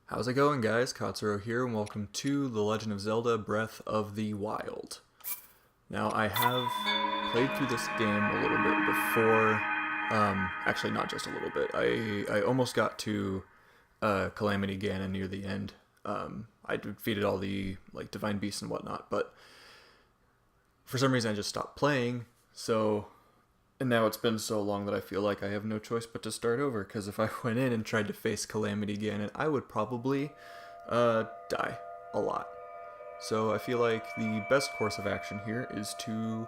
How's it going, guys? Katsuro here, and welcome to The Legend of Zelda Breath of the Wild. Now, I have played through this game a little bit before, actually not just a little bit. I almost got to Calamity Ganon near the end. I defeated all the divine beasts and whatnot, but for some reason I just stopped playing, and now it's been so long that I feel like I have no choice but to start over, because if I went in and tried to face Calamity Ganon, I would probably die a lot. So I feel like the best course of action here is to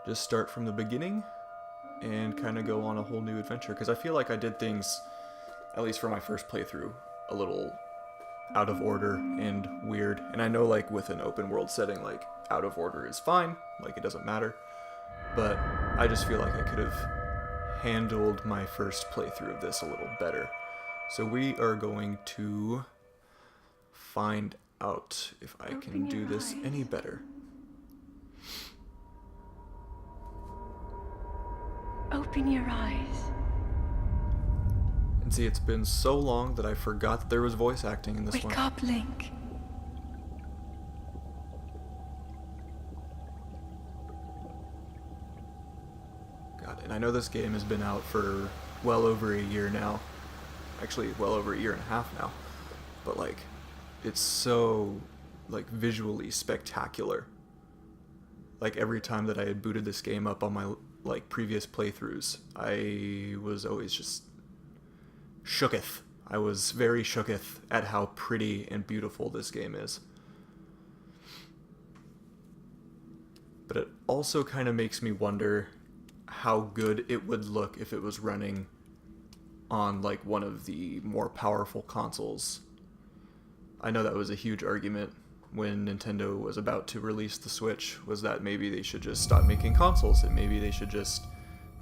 just start from the beginning and kind of go on a whole new adventure, because I feel like I did things, at least for my first playthrough, a little out of order and weird. And I know, like, with an open world setting, like, out of order is fine, like, it doesn't matter. But I just feel like I could have handled my first playthrough of this a little better. So we are going to find out if I can do this any better. Open your eyes. And see, it's been so long that I forgot that there was voice acting in this one. Wake up, Link. And I know this game has been out for well over a year now. Actually, well over a year and a half now. But, like, it's so, like, visually spectacular. Like, every time that I had booted this game up on my, like, previous playthroughs, I was always just shooketh. I was very shooketh at how pretty and beautiful this game is. But it also kind of makes me wonder how good it would look if it was running on, like, one of the more powerful consoles. I know that was a huge argument when Nintendo was about to release the Switch, was that maybe they should just stop making consoles and maybe they should just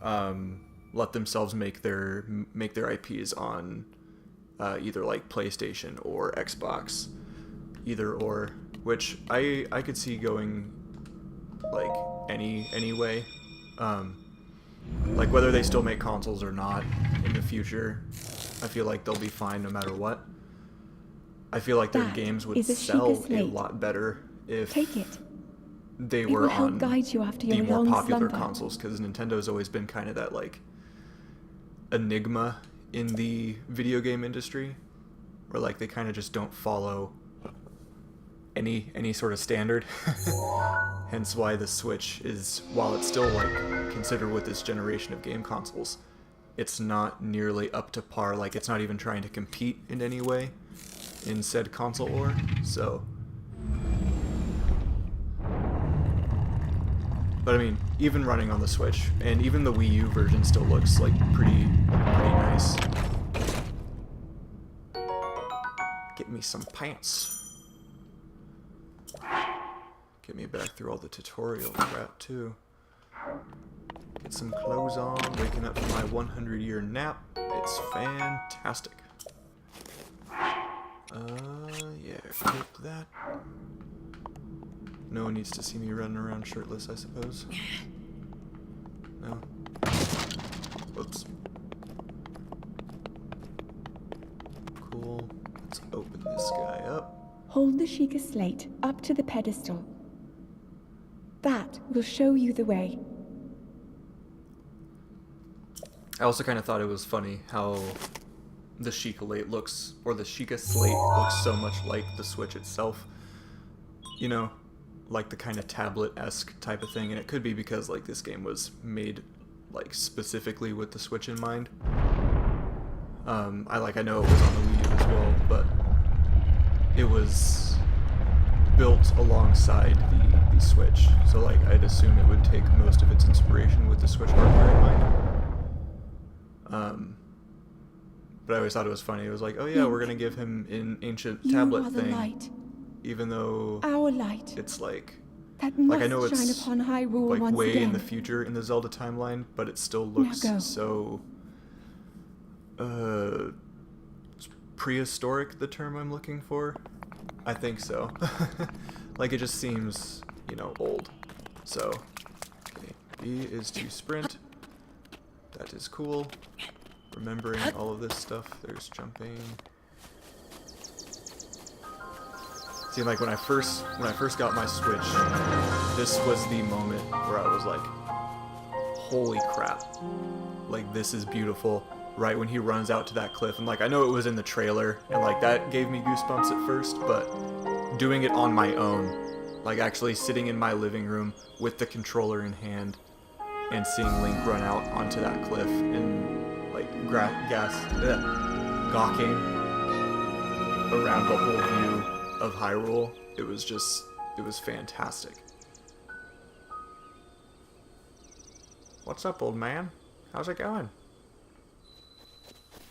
let themselves make their IPs on either, like, PlayStation or Xbox, either or, which I could see going, like, any way. Like, whether they still make consoles or not in the future, I feel like they'll be fine no matter what. I feel like their games would sell a lot better if they were on the more popular consoles, because Nintendo's always been kind of that, like, enigma in the video game industry, where, like, they kind of just don't follow any sort of standard. Hence why the Switch is, while it's still, like, considered with this generation of game consoles, it's not nearly up to par. Like, it's not even trying to compete in any way in said console lore. So, but I mean, even running on the Switch, and even the Wii U version still looks like pretty nice. Get me some pants. Get me back through all the tutorial crap, too. Get some clothes on, waking up from my 100-year nap. It's fantastic. Yeah, click that. No one needs to see me running around shirtless, I suppose. No. Whoops. Cool. Let's open this guy up. Hold the Sheikah slate up to the pedestal. That will show you the way. I also kind of thought it was funny how the Sheikah slate looks, or the Sheikah slate looks so much like the Switch itself. You know, like the kind of tablet-esque type of thing, and it could be because, like, this game was made, like, specifically with the Switch in mind. I know it was on the Wii U as well, but it was built alongside the Switch, so, like, I'd assume it would take most of its inspiration with the Switch hardware in mind. But I always thought it was funny. It was like, oh yeah, we're gonna give him an ancient tablet thing, light, even though our light, it's like I know it's shine upon Hyrule like once way again. in the future in the Zelda timeline, but it still looks so prehistoric, the term I'm looking for. I think so. Like, it just seems, you know, old. So, okay, B is to sprint. That is cool. Remembering all of this stuff. There's jumping. See, like when I first got my Switch, this was the moment where I was like, holy crap. Like, this is beautiful. Right when he runs out to that cliff, and like I know it was in the trailer, and like that gave me goosebumps at first, but doing it on my own, like actually sitting in my living room with the controller in hand and seeing Link run out onto that cliff and like gawking around the whole view of Hyrule, it was fantastic. What's up, old man? How's it going?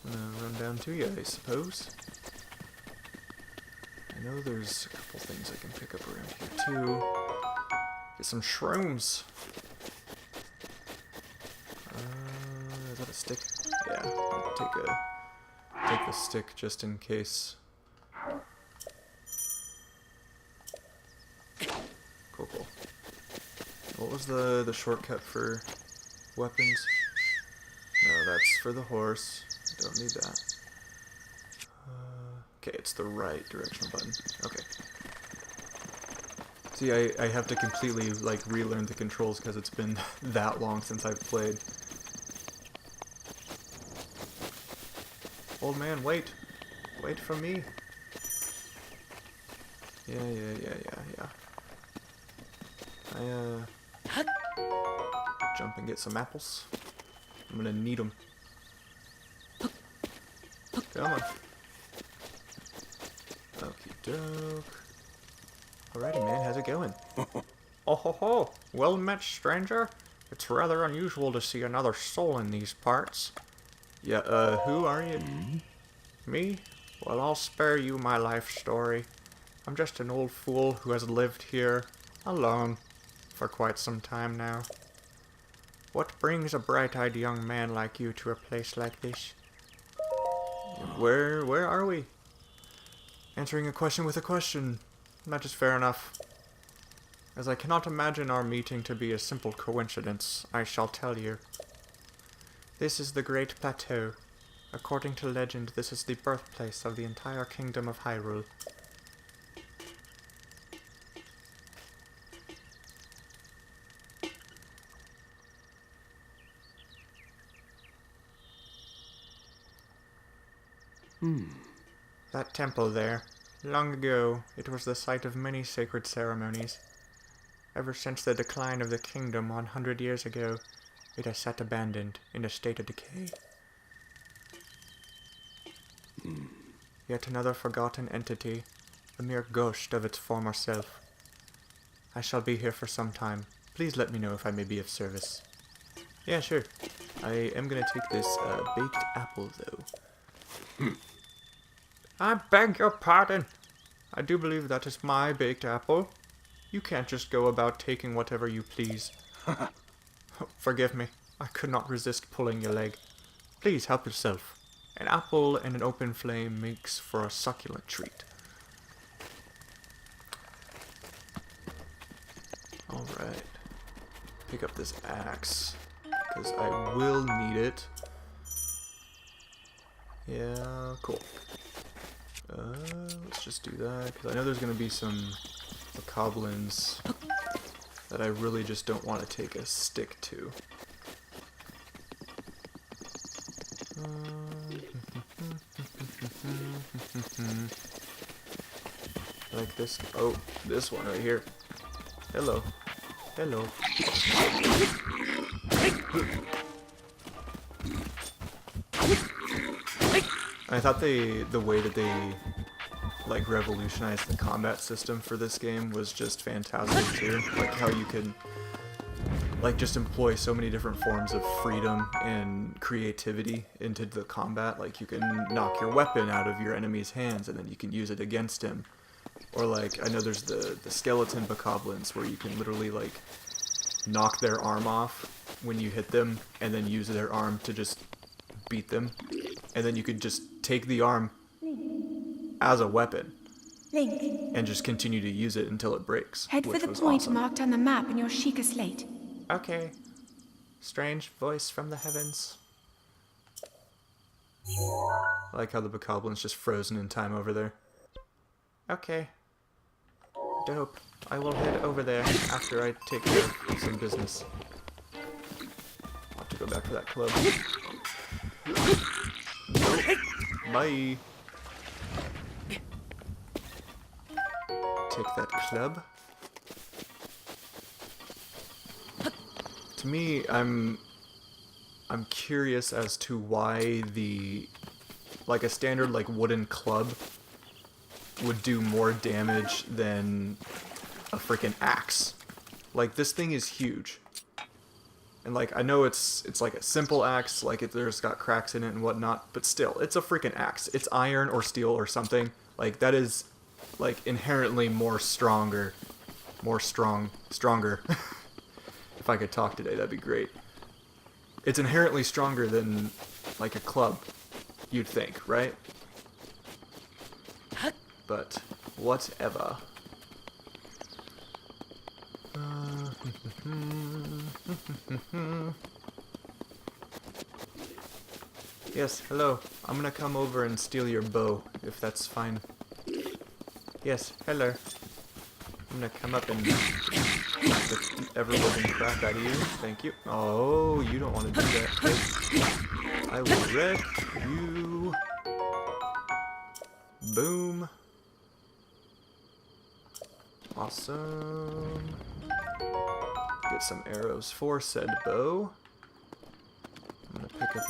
I'm gonna run down to you, I suppose. I know there's a couple things I can pick up around here too. Get some shrooms. Is that a stick? Yeah, I'll take the stick just in case. Cool, cool. What was the shortcut for weapons? No, that's for the horse. Don't need that. Okay, it's the right directional button. Okay. See, I have to completely, like, relearn the controls because it's been that long since I've played. Old man, wait. Wait for me. Yeah. Jump and get some apples. I'm gonna need them. Come on. Okie doke. Alrighty, man, how's it going? Oh ho ho! Well met, stranger. It's rather unusual to see another soul in these parts. Yeah, who are you? Me? Well, I'll spare you my life story. I'm just an old fool who has lived here, alone, for quite some time now. What brings a bright-eyed young man like you to a place like this? Where are we? Answering a question with a question. That is fair enough. As I cannot imagine our meeting to be a simple coincidence, I shall tell you. This is the Great Plateau. According to legend, this is the birthplace of the entire kingdom of Hyrule. That temple there. Long ago, it was the site of many sacred ceremonies. Ever since the decline of the kingdom 100 years ago, it has sat abandoned, in a state of decay. Yet another forgotten entity, a mere ghost of its former self. I shall be here for some time. Please let me know if I may be of service. Yeah, sure. I am gonna take this baked apple, though. I beg your pardon. I do believe that is my baked apple. You can't just go about taking whatever you please. Forgive me. I could not resist pulling your leg. Please help yourself. An apple and an open flame makes for a succulent treat. Alright. Pick up this axe, because I will need it. Yeah, cool. Let's just do that, because I know there's going to be some bokoblins that I really just don't want to take a stick to. Like this. Oh, this one right here. Hello. Hello. I thought the way that they like revolutionized the combat system for this game was just fantastic too. Like how you can like just employ so many different forms of freedom and creativity into the combat. Like you can knock your weapon out of your enemy's hands and then you can use it against him. Or like I know there's the skeleton bokoblins where you can literally like knock their arm off when you hit them and then use their arm to just beat them. And then you could just take the arm as a weapon and just continue to use it until it breaks. Head for the point marked on the map in your Sheikah slate. Okay. Strange voice from the heavens. I like how the bokoblin's just frozen in time over there. Okay. Dope. I will head over there after I take care of some business. I'll have to go back for that club. Nope. Bye. Take that club. To me, I'm curious as to why like a standard like wooden club would do more damage than a freaking axe. Like, this thing is huge. And like, I know it's like a simple axe, like there's got cracks in it and whatnot, but still, it's a freaking axe. It's iron or steel or something. Like, that is like inherently stronger. If I could talk today, that'd be great. It's inherently stronger than like a club, you'd think, right? But whatever. Yes, hello. I'm gonna come over and steal your bow, if that's fine. Yes, hello. I'm gonna come up and knock the ever-living crap out of you. Thank you. Oh, you don't want to do that, kid. I will wreck you. Boom. Awesome. Get some arrows for said bow. I'm gonna pick up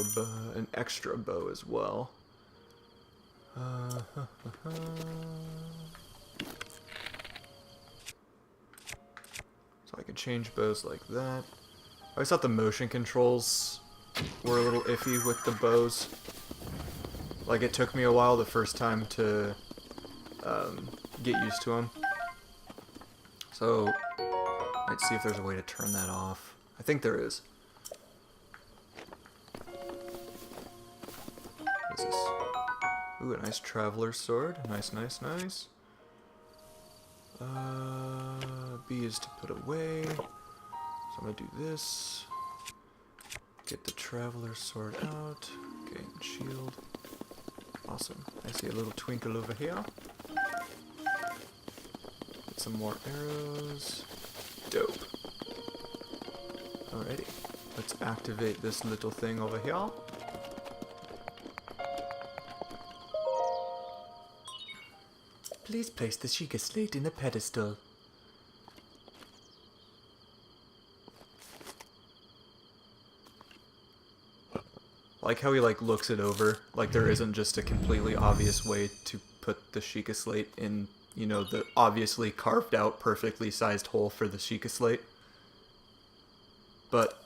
an extra bow as well. So I can change bows like that. I always thought the motion controls were a little iffy with the bows. Like, it took me a while the first time to get used to them. So, let's see if there's a way to turn that off. I think there is. What is this? Ooh, a nice traveler's sword. Nice, nice, nice. B is to put away. So I'm gonna do this. Get the traveler's sword out. Okay, and shield. Awesome. I see a little twinkle over here. Get some more arrows. Dope. Alrighty. Let's activate this little thing over here. Please place the Sheikah slate in the pedestal. Like how he looks it over, like there isn't just a completely obvious way to put the Sheikah slate in, you know, the obviously carved out perfectly sized hole for the Sheikah slate. But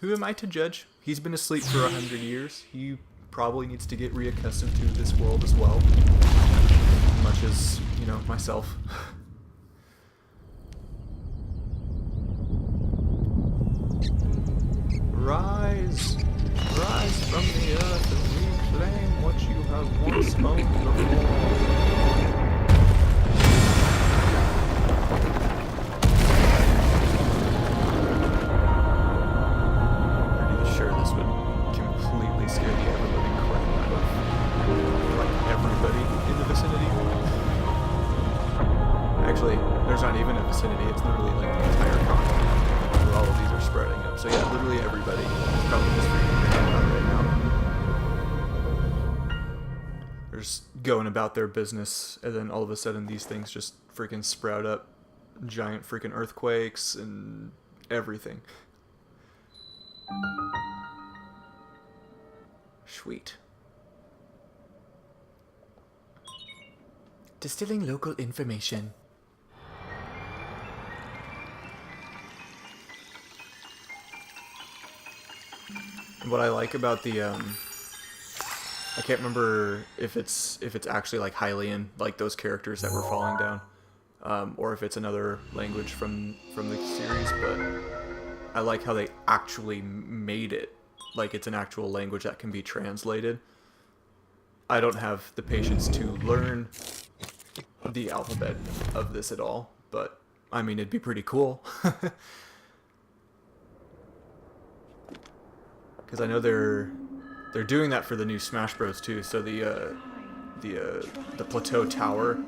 who am I to judge? He's been asleep for 100 years. He probably needs to get reaccustomed to this world as well. Much as, you know, myself. Rise! Rise from the earth and reclaim what you have once owned before. Pretty sure this would completely scare the ever-living crap out of, like, everybody in the vicinity. Actually, there's not even a vicinity, it's literally like the entire continent where all of these are spreading up. So yeah, literally everybody is probably just freaking out right now. They're just going about their business, and then all of a sudden these things just freaking sprout up. Giant freaking earthquakes and everything. Sweet. Distilling local information. What I like about the I can't remember if it's actually like Hylian, like those characters that were falling down, or if it's another language from the series. But I like how they actually made it like it's an actual language that can be translated. I don't have the patience to learn the alphabet of this at all, but I mean, it'd be pretty cool. Because I know they're doing that for the new Smash Bros too. So the plateau tower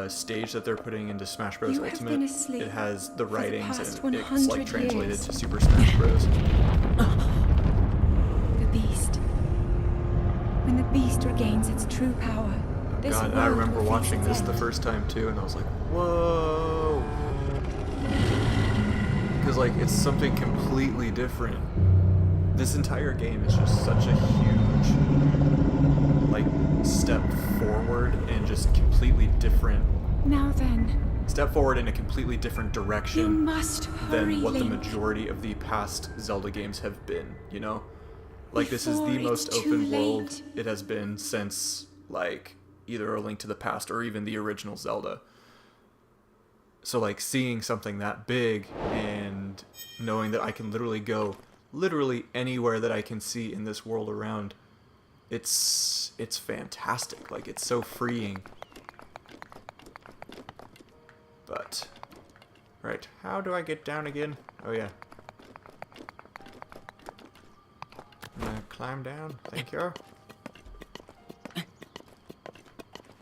stage that they're putting into Smash Bros. You have Ultimate, been asleep it has the for the writings past and it's 100 like translated years. to Super Smash Bros. The beast. When the beast regains its true power, this God, world I remember will face watching its this the end. first time too, and I was like, whoa. Because, like, it's something completely different. This entire game is just such a huge, like, step forward and just completely different. Now then, Step forward in a completely different you direction must hurry, than what the Link. majority of the past Zelda games have been, you know? Like, this is the Before most it's too open world late. it has been since, like, either A Link to the Past or even the original Zelda. So, like, seeing something that big and knowing that I can literally go literally anywhere that I can see in this world around, it's fantastic. Like, it's so freeing. But, right, how do I get down again? Oh, yeah. I'm gonna climb down. Thank you.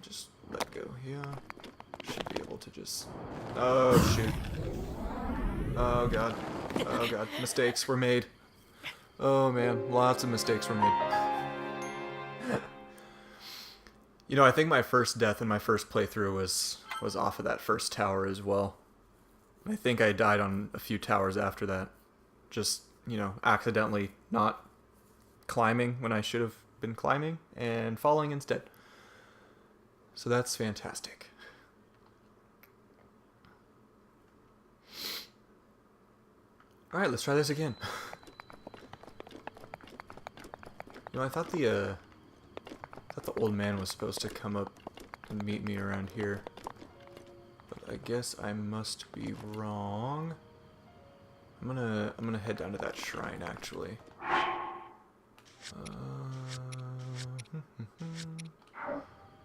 Just let go here. Should be able to just... Oh, shoot. Oh, God. Oh, God. Mistakes were made. Oh, man. Lots of mistakes were made. You know, I think my first death in my first playthrough was off of that first tower as well. I think I died on a few towers after that. Just, you know, accidentally not climbing when I should have been climbing and falling instead. So that's fantastic. Alright, let's try this again. You know, I thought the old man was supposed to come up and meet me around here. But I guess I must be wrong. I'm gonna head down to that shrine actually.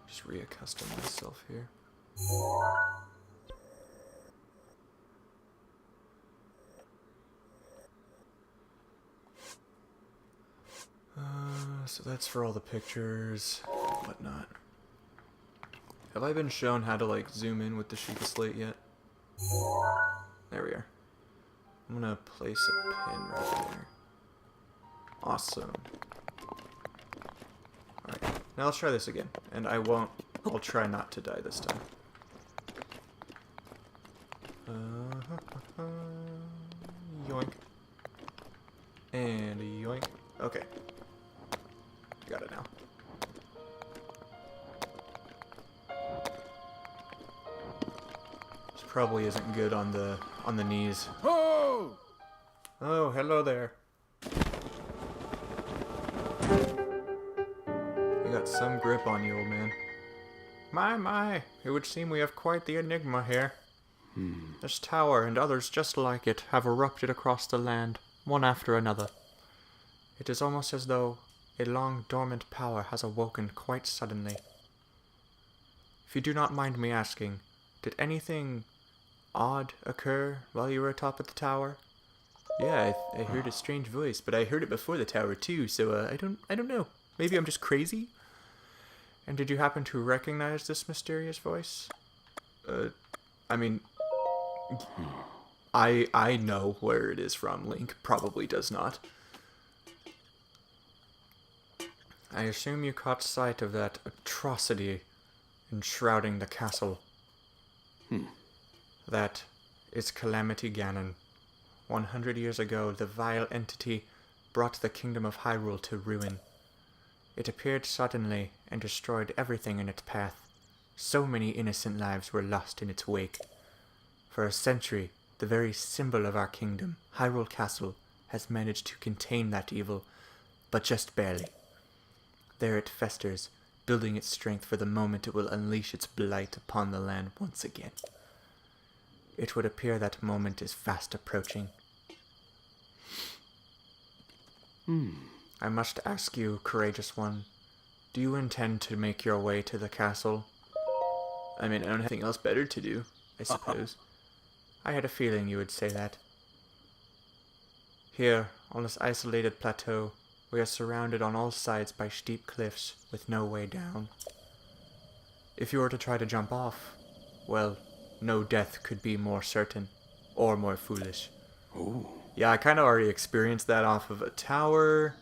Just reaccustom myself here. So that's for all the pictures, whatnot. Have I been shown how to like zoom in with the Sheikah Slate yet? There we are. I'm gonna place a pin right there. Awesome. Alright, now let's try this again. And I'll try not to die this time. Yoink. And yoink. Okay. Got it now. This probably isn't good on the knees. Oh! Oh, hello there. You got some grip on you, old man. My, it would seem we have quite the enigma here. This tower and others just like it have erupted across the land, one after another. It is almost as though a long dormant power has awoken quite suddenly. If you do not mind me asking, did anything odd occur while you were atop of the tower? Yeah, I heard a strange voice, but I heard it before the tower too, so I don't know. Maybe I'm just crazy? And did you happen to recognize this mysterious voice? I mean, I know where it is from. Link probably does not. I assume you caught sight of that atrocity enshrouding the castle. That is Calamity Ganon. 100 years ago, the vile entity brought the kingdom of Hyrule to ruin. It appeared suddenly and destroyed everything in its path. So many innocent lives were lost in its wake. For a century, the very symbol of our kingdom, Hyrule Castle, has managed to contain that evil, but just barely. There it festers, building its strength for the moment it will unleash its blight upon the land once again. It would appear that moment is fast approaching. I must ask you, courageous one, do you intend to make your way to the castle? I mean, I don't have anything else better to do, I suppose. I had a feeling you would say that. Here, on this isolated plateau, we are surrounded on all sides by steep cliffs with no way down. If you were to try to jump off, well, no death could be more certain or more foolish. Ooh. Yeah, I kind of already experienced that off of a tower.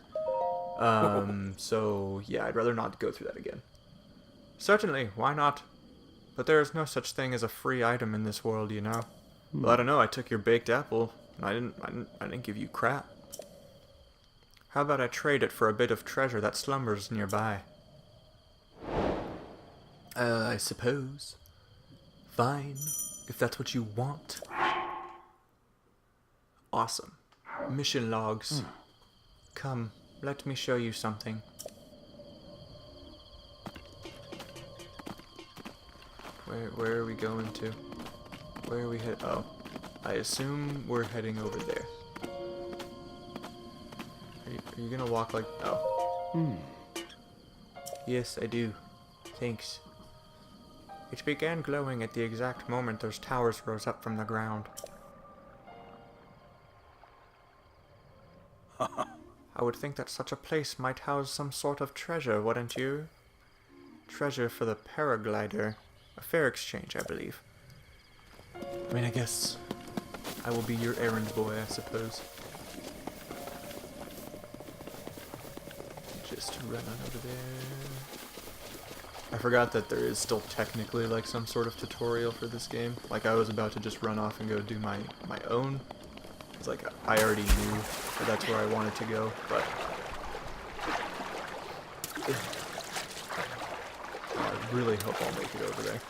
So yeah, I'd rather not go through that again. Certainly, why not? But there is no such thing as a free item in this world, you know. Well, I don't know. I took your baked apple, and I didn't give you crap. How about I trade it for a bit of treasure that slumbers nearby? I suppose. Fine, if that's what you want. Awesome. Mission logs. Come, let me show you something. Where are we going to? Where are we head? Oh, I assume we're heading over there. Are you gonna walk like? Oh. Yes, I do. Thanks. It began glowing at the exact moment those towers rose up from the ground. I would think that such a place might house some sort of treasure, wouldn't you? Treasure for the paraglider. A fair exchange, I believe. I mean, I guess I will be your errand boy, I suppose. Just run on over there. I forgot that there is still technically like some sort of tutorial for this game. Like I was about to just run off and go do my own. It's like I already knew that that's where I wanted to go, but I really hope I'll make it over there.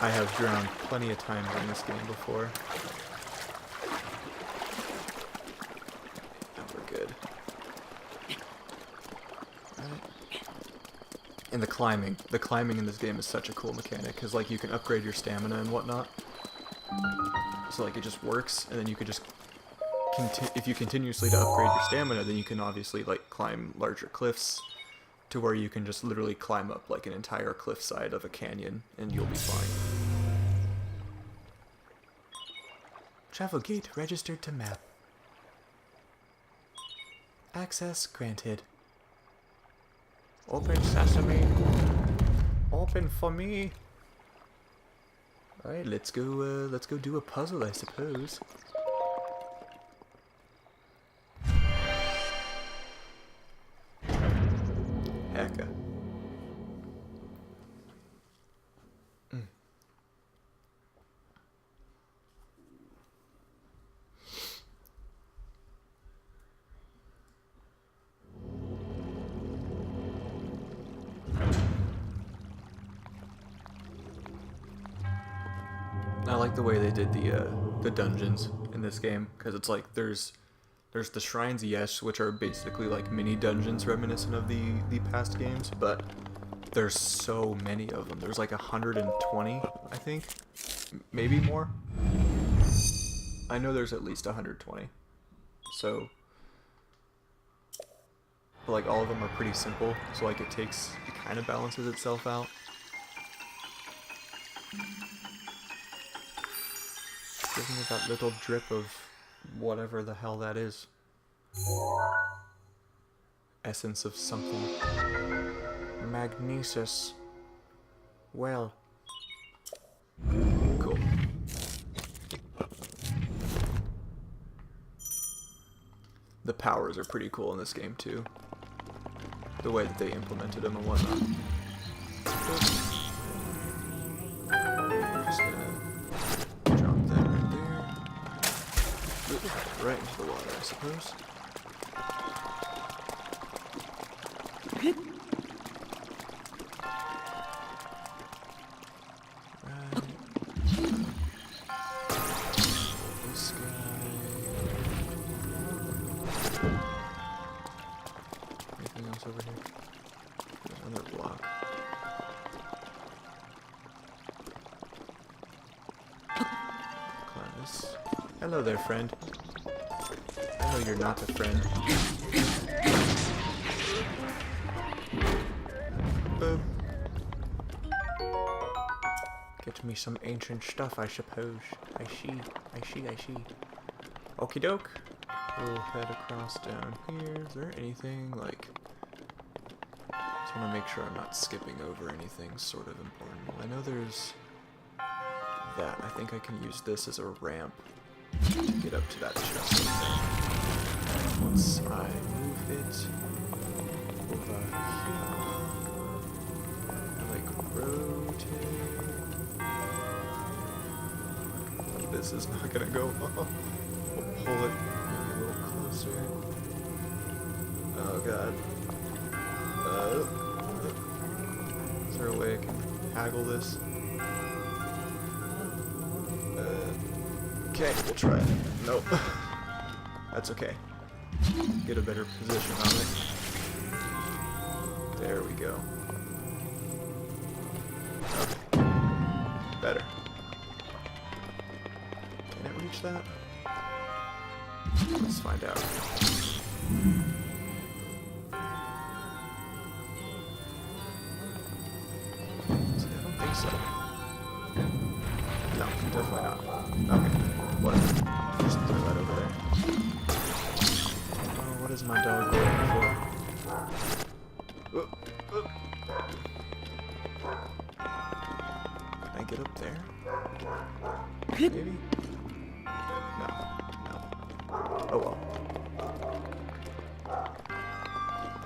I have drowned plenty of times in this game before. And we're good. Alright. And the climbing in this game is such a cool mechanic, because like you can upgrade your stamina and whatnot. So like it just works, and then you could just if you continuously to upgrade your stamina, then you can obviously like climb larger cliffs to where you can just literally climb up like an entire cliffside of a canyon and you'll be fine. Travel gate registered to map. Access granted. Open sesame. Open for me. Alright, let's go do a puzzle, I suppose. Hecka. I like the way they did the dungeons in this game, because it's like there's the shrines, yes, which are basically like mini dungeons reminiscent of the past games, but there's so many of them. There's like 120, I think, maybe more. I know there's at least 120. So, but like all of them are pretty simple, so like it kind of balances itself out. Give me that little drip of whatever the hell that is. Essence of something. Magnesis. Well. Cool. The powers are pretty cool in this game too. The way that they implemented them and whatnot. Just gonna drop that right there. Oops, right into the water, I suppose. This guy. Anything else over here? Another block. Climb this. Hello there, friend. I know you're not a friend. Boop. Get me some ancient stuff, I suppose. I see. Okie doke. We'll head across down here. Is there anything like Just want to make sure I'm not skipping over anything sort of important. I know there's that. I think I can use this as a ramp to get up to that chest up there. Once I move it over here, like rotate. This is not gonna go well. We'll pull it maybe a little closer. Oh god. Is there a way I can haggle this? Okay, we'll try it. Nope. That's okay. Get a better position on it. There we go. Okay. Better. Can it reach that? Let's find out. I don't think so. No, definitely not. Okay, whatever. Just throw that over there. Oh, what is my dog waiting for? Can I get up there? Maybe? No. Oh well.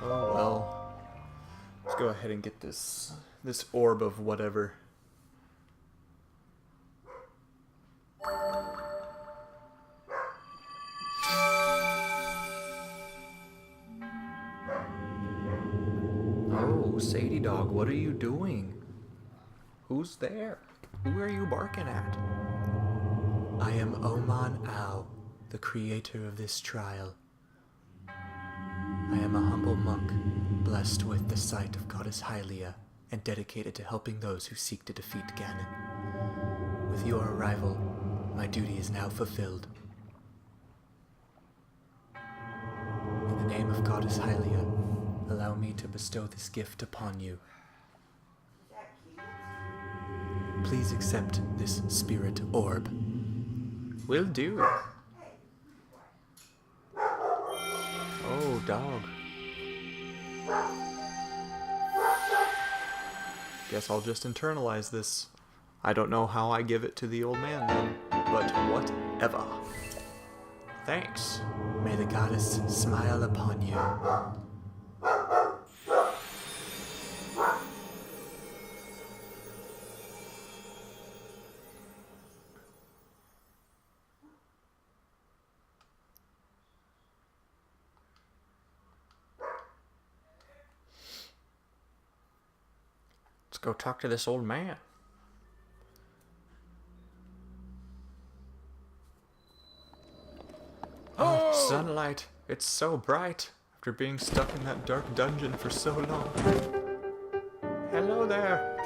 Oh well. Let's go ahead and get this orb of whatever. Oh, Sadie dog, what are you doing? Who's there? Who are you barking at? I am Oman Ao, the creator of this trial. I am a humble monk, blessed with the sight of Goddess Hylia, and dedicated to helping those who seek to defeat Ganon. With your arrival, my duty is now fulfilled. In the name of Goddess Hylia, allow me to bestow this gift upon you. Please accept this spirit orb. Will do. Oh, dog. Guess I'll just internalize this. I don't know how I give it to the old man then, but whatever. Thanks. May the goddess smile upon you. Let's go talk to this old man. Oh, sunlight. It's so bright after being stuck in that dark dungeon for so long. Hello there.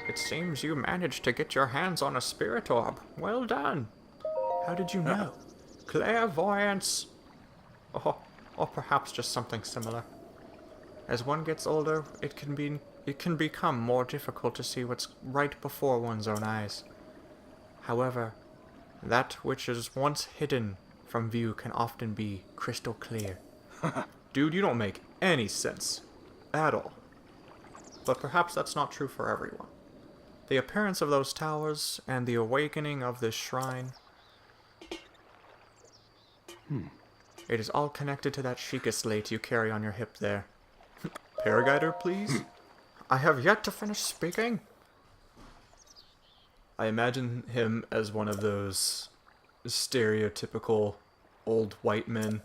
It seems you managed to get your hands on a spirit orb. Well done. How did you know? Clairvoyance. Or perhaps just something similar. As one gets older, it can become more difficult to see what's right before one's own eyes. However, that which is once hidden from view can often be crystal clear. Dude, you don't make any sense. At all. But perhaps that's not true for everyone. The appearance of those towers and the awakening of this shrine... It is all connected to that Sheikah slate you carry on your hip there. Paraguider, please? I have yet to finish speaking. I imagine him as one of those stereotypical old white men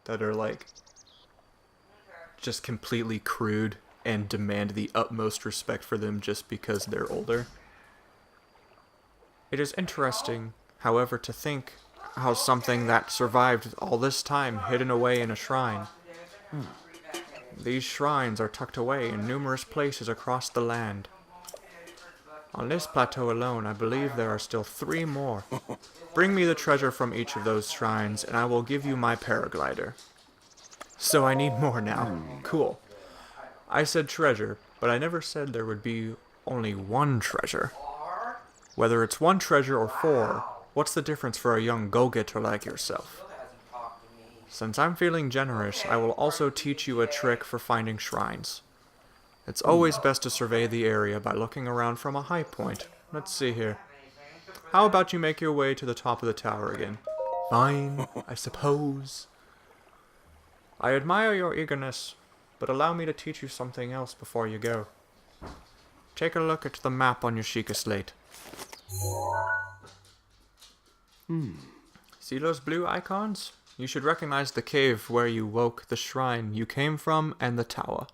that are like just completely crude and demand the utmost respect for them just because they're older. It is interesting, however, to think how something that survived all this time hidden away in a shrine. These shrines are tucked away in numerous places across the land. On this plateau alone, I believe there are still 3 more. Bring me the treasure from each of those shrines, and I will give you my paraglider. So I need more now. Cool. I said treasure, but I never said there would be only 1 treasure. Whether it's 1 treasure or 4, what's the difference for a young go-getter like yourself? Since I'm feeling generous, I will also teach you a trick for finding shrines. It's always best to survey the area by looking around from a high point. Let's see here. How about you make your way to the top of the tower again? Fine, I suppose. I admire your eagerness, but allow me to teach you something else before you go. Take a look at the map on your Sheikah slate. See those blue icons? You should recognize the cave where you woke, the shrine you came from, and the tower.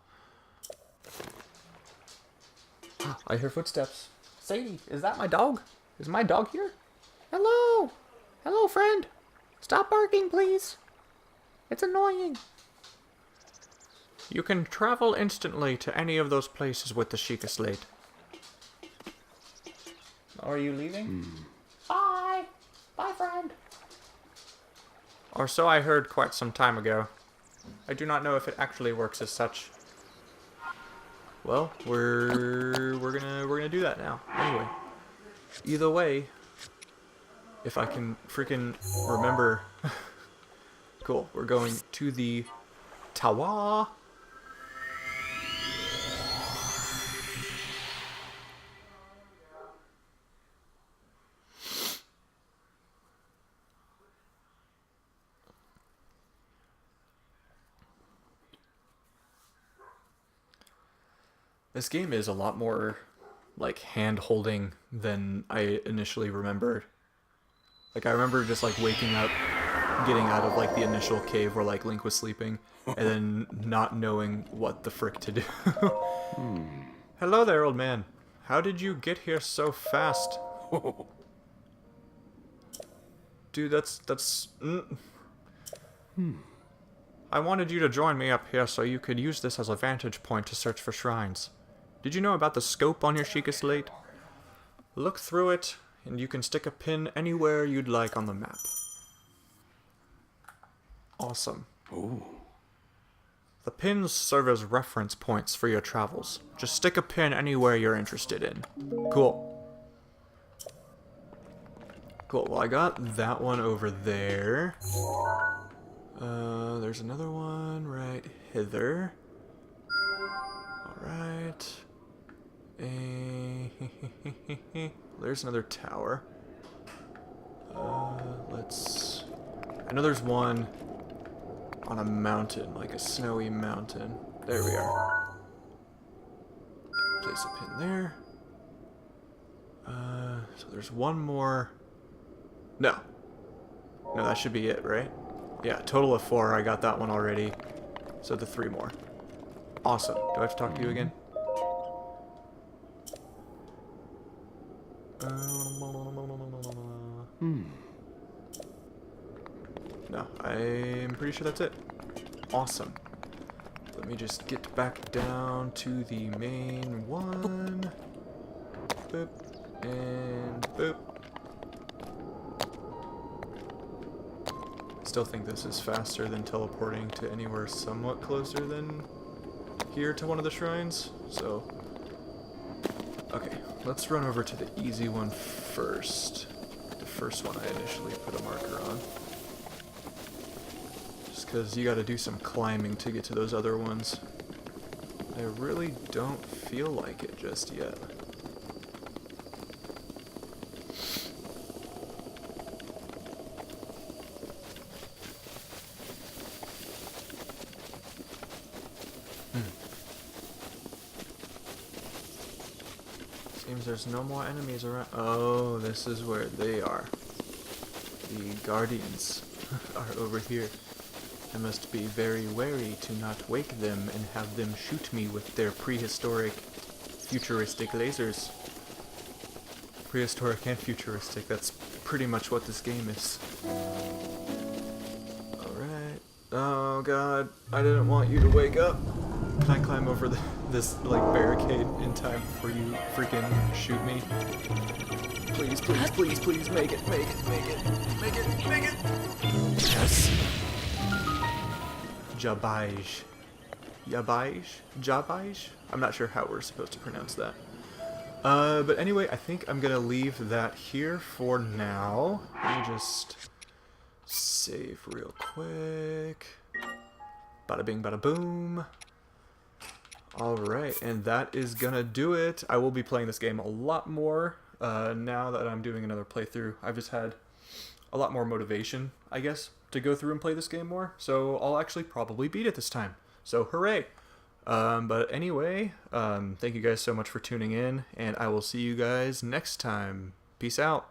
I hear footsteps. Sadie, is that my dog? Is my dog here? Hello! Hello, friend! Stop barking, please! It's annoying. You can travel instantly to any of those places with the Sheikah slate. Are you leaving? Bye! Bye, friend! Or so I heard quite some time ago. I do not know if it actually works as such. Well, we're gonna do that now. Anyway, either way, if I can freaking remember. Cool. We're going to the tower. This game is a lot more, like, hand-holding than I initially remembered. Like, I remember just, like, waking up, getting out of, like, the initial cave where, like, Link was sleeping, and then not knowing what the frick to do. Hello there, old man. How did you get here so fast? Dude, that's... I wanted you to join me up here so you could use this as a vantage point to search for shrines. Did you know about the scope on your Sheikah slate? Look through it, and you can stick a pin anywhere you'd like on the map. Awesome. Ooh. The pins serve as reference points for your travels. Just stick a pin anywhere you're interested in. Cool. Cool, well I got that one over there. There's another one right hither. Alright. There's another tower. Let's... I know there's one on a mountain, like a snowy mountain. There we are. Place a pin there. So there's one more. No. No, that should be it, right? Yeah, total of 4. I got that one already. So the 3 more. Awesome. Do I have to talk to you again? No, I'm pretty sure that's it. Awesome. Let me just get back down to the main one. Boop. And boop. Still think this is faster than teleporting to anywhere somewhat closer than here to one of the shrines. So, okay, let's run over to the easy one first. The first one I initially put a marker on. Just because you gotta do some climbing to get to those other ones. I really don't feel like it just yet. Seems there's no more enemies around. Oh, this is where they are. The guardians are over here. I must be very wary to not wake them and have them shoot me with their prehistoric, futuristic lasers. Prehistoric and futuristic, that's pretty much what this game is. Alright. Oh god, I didn't want you to wake up. Can I climb over this like barricade in time before you freaking shoot me? Please, please, please, please, make it, make it, make it, make it, make it! Yes. Jabaj. Jabaj? Jabaj? I'm not sure how we're supposed to pronounce that. But anyway, I think I'm gonna leave that here for now. Let me just save real quick. Bada bing, bada boom. Alright, and that is gonna do it. I will be playing this game a lot more now that I'm doing another playthrough. I've just had a lot more motivation, I guess, to go through and play this game more. So I'll actually probably beat it this time. So hooray! But anyway, thank you guys so much for tuning in, and I will see you guys next time. Peace out.